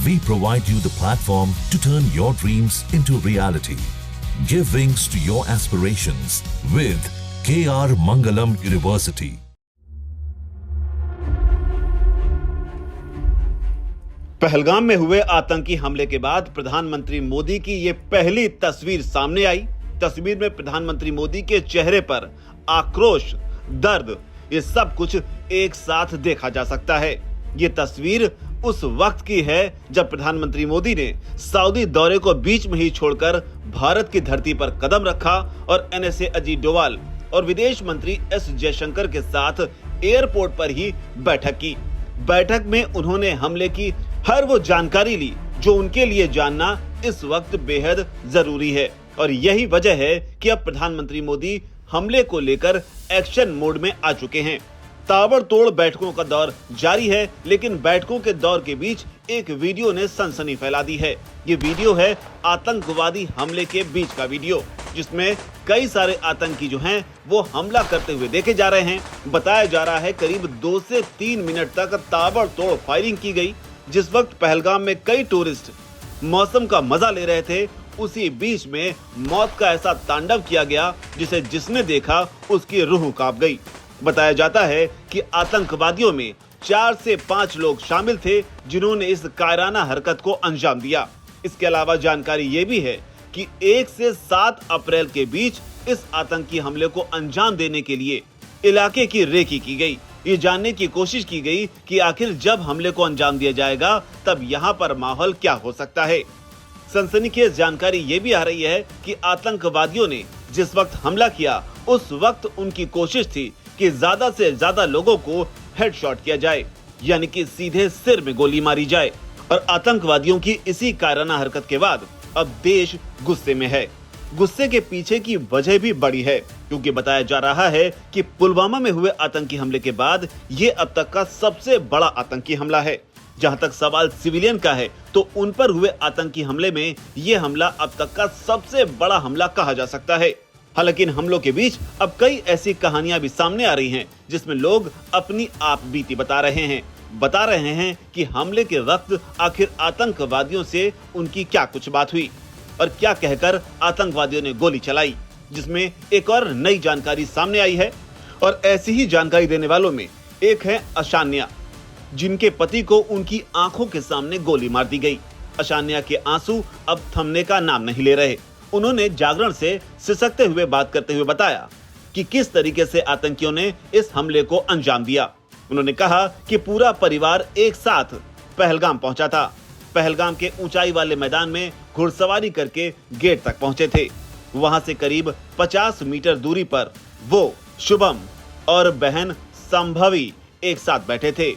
We provide you the platform to turn your dreams into reality. Give wings to your aspirations with KR Mangalam University. Pahalgam में हुए आतंकी हमले के बाद प्रधानमंत्री मोदी की ये पहली तस्वीर सामने आई। तस्वीर में प्रधानमंत्री मोदी के चेहरे पर आक्रोश, दर्द, ये सब कुछ एक साथ देखा जा सकता है। ये तस्वीर उस वक्त की है जब प्रधानमंत्री मोदी ने सऊदी दौरे को बीच में ही छोड़कर भारत की धरती पर कदम रखा और NSA अजीत डोवाल और विदेश मंत्री S जयशंकर के साथ एयरपोर्ट पर ही बैठक की। बैठक में उन्होंने हमले की हर वो जानकारी ली जो उनके लिए जानना इस वक्त बेहद जरूरी है और यही वजह है कि अब प्रधानमंत्री मोदी हमले को लेकर एक्शन मोड में आ चुके हैं। ताबड़तोड़ बैठकों का दौर जारी है, लेकिन बैठकों के दौर के बीच एक वीडियो ने सनसनी फैला दी है। ये वीडियो है आतंकवादी हमले के बीच का वीडियो, जिसमें कई सारे आतंकी जो हैं वो हमला करते हुए देखे जा रहे हैं। बताया जा रहा है करीब 2 से 3 मिनट तक ताबड़तोड़ फायरिंग की गई। जिस वक्त पहलगाम में कई टूरिस्ट मौसम का मजा ले रहे थे, उसी बीच में मौत का ऐसा तांडव किया गया जिसे जिसने देखा उसकी रूह कांप गई। बताया जाता है कि आतंकवादियों में 4 से 5 लोग शामिल थे जिन्होंने इस कायराना हरकत को अंजाम दिया। इसके अलावा जानकारी ये भी है कि 1 से 7 अप्रैल के बीच इस आतंकी हमले को अंजाम देने के लिए इलाके की रेकी की गई। ये जानने की कोशिश की गई कि आखिर जब हमले को अंजाम दिया जाएगा तब यहाँ पर माहौल क्या हो सकता है। सनसनीखेज जानकारी ये भी आ रही है कि आतंकवादियों ने जिस वक्त हमला किया उस वक्त उनकी कोशिश थी कि ज्यादा से ज्यादा लोगों को हेडशॉट किया जाए, यानी कि सीधे सिर में गोली मारी जाए। और आतंकवादियों की इसी कायराना हरकत के बाद अब देश गुस्से में है। गुस्से के पीछे की वजह भी बड़ी है, क्योंकि बताया जा रहा है कि पुलवामा में हुए आतंकी हमले के बाद ये अब तक का सबसे बड़ा आतंकी हमला है। जहां तक सवाल सिविलियन का है तो उन पर हुए आतंकी हमले में ये हमला अब तक का सबसे बड़ा हमला कहा जा सकता है। हालांकि इन हमलों के बीच अब कई ऐसी कहानियां भी सामने आ रही हैं जिसमें लोग अपनी आप बीती बता रहे हैं कि हमले के वक्त आखिर आतंकवादियों से उनकी क्या कुछ बात हुई और क्या कहकर आतंकवादियों ने गोली चलाई, जिसमें एक और नई जानकारी सामने आई है। और ऐसी ही जानकारी देने वालों में एक है अशान्या, जिनके पति को उनकी आंखों के सामने गोली मार दी गई। अशान्या के आंसू अब थमने का नाम नहीं ले रहे। उन्होंने जागरण से सिसकते हुए बात करते हुए बताया कि किस तरीके से आतंकियों ने इस हमले को अंजाम दिया। उन्होंने कहा कि पूरा परिवार एक साथ पहलगाम पहुंचा था। पहलगाम के ऊंचाई वाले मैदान में घुड़सवारी करके गेट तक पहुंचे थे। वहां से करीब 50 मीटर दूरी पर वो, शुभम और बहन संभवी एक साथ बैठे थे।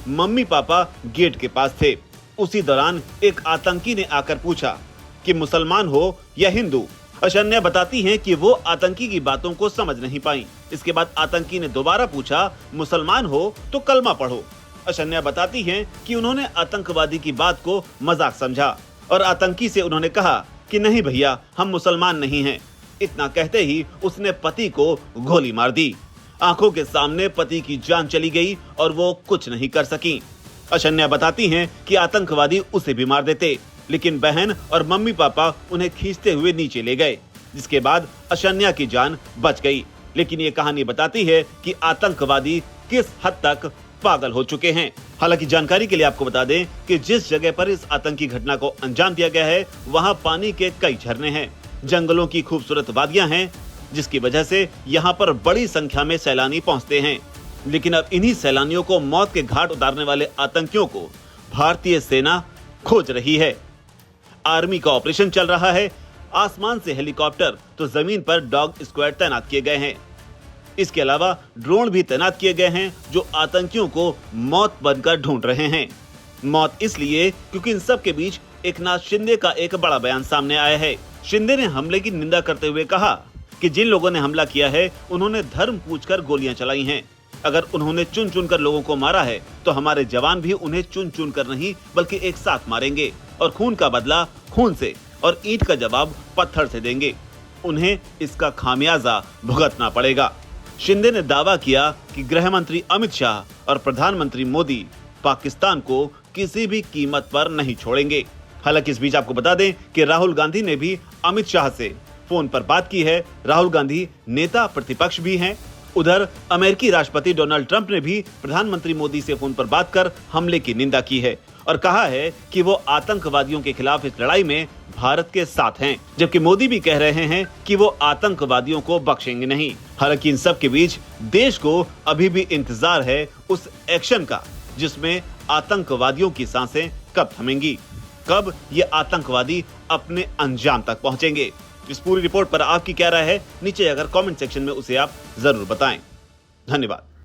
मम्मी पापा गेट के पास थे। उसी दौरान एक आतंकी ने आकर पूछा कि मुसलमान हो या हिंदू। अशान्या बताती हैं कि वो आतंकी की बातों को समझ नहीं पाई। इसके बाद आतंकी ने दोबारा पूछा, मुसलमान हो तो कलमा पढ़ो। अशान्या बताती हैं कि उन्होंने आतंकवादी की बात को मजाक समझा और आतंकी से उन्होंने कहा कि नहीं भैया, हम मुसलमान नहीं हैं। इतना कहते ही उसने पति को गोली मार दी। आंखों के सामने पति की जान चली गई और वो कुछ नहीं कर सकी। अशान्या बताती हैं कि आतंकवादी उसे भी मार देते, लेकिन बहन और मम्मी पापा उन्हें खींचते हुए नीचे ले गए, जिसके बाद अशान्या की जान बच गई। लेकिन ये कहानी बताती है कि आतंकवादी किस हद तक पागल हो चुके हैं। हालांकि जानकारी के लिए आपको बता दें कि जिस जगह पर इस आतंकी घटना को अंजाम दिया गया है वहां पानी के कई झरने हैं, जंगलों की खूबसूरत वादियां हैं, जिसकी वजह से यहाँ पर बड़ी संख्या में सैलानी पहुँचते हैं। लेकिन अब इन्हीं सैलानियों को मौत के घाट उतारने वाले आतंकियों को भारतीय सेना खोज रही है। आर्मी का ऑपरेशन चल रहा है। आसमान से हेलीकॉप्टर तो जमीन पर डॉग स्क्वाड तैनात किए गए हैं। इसके अलावा ड्रोन भी तैनात किए गए हैं जो आतंकियों को मौत बनकर ढूंढ रहे हैं। मौत इसलिए क्योंकि इन सब के बीच एकनाथ शिंदे का एक बड़ा बयान सामने आया है। शिंदे ने हमले की निंदा करते हुए कहा कि जिन लोगों ने हमला किया है उन्होंने धर्म पूछकर गोलियां चलाई हैं। अगर उन्होंने चुन चुन कर लोगों को मारा है तो हमारे जवान भी उन्हें चुन चुन कर नहीं बल्कि एक साथ मारेंगे और खून का बदला खून से और ईंट का जवाब पत्थर से देंगे। उन्हें इसका खामियाजा भुगतना पड़ेगा। शिंदे ने दावा किया कि गृह मंत्री अमित शाह और प्रधानमंत्री मोदी पाकिस्तान को किसी भी कीमत पर नहीं छोड़ेंगे। हालांकि इस बीच आपको बता दें कि राहुल गांधी ने भी अमित शाह से फोन पर बात की है। राहुल गांधी नेता प्रतिपक्ष भी हैं। उधर अमेरिकी राष्ट्रपति डोनाल्ड ट्रंप ने भी प्रधानमंत्री मोदी से फोन पर बात कर हमले की निंदा की है और कहा है कि वो आतंकवादियों के खिलाफ इस लड़ाई में भारत के साथ हैं, जबकि मोदी भी कह रहे हैं कि वो आतंकवादियों को बख्शेंगे नहीं। हालांकि इन सब के बीच देश को अभी भी इंतजार है उस एक्शन का जिसमें आतंकवादियों की सांसें कब थमेंगी, कब ये आतंकवादी अपने अंजाम तक पहुंचेंगे। इस पूरी रिपोर्ट पर आपकी क्या राय है, नीचे अगर कमेंट सेक्शन में उसे आप जरूर बताएं। धन्यवाद।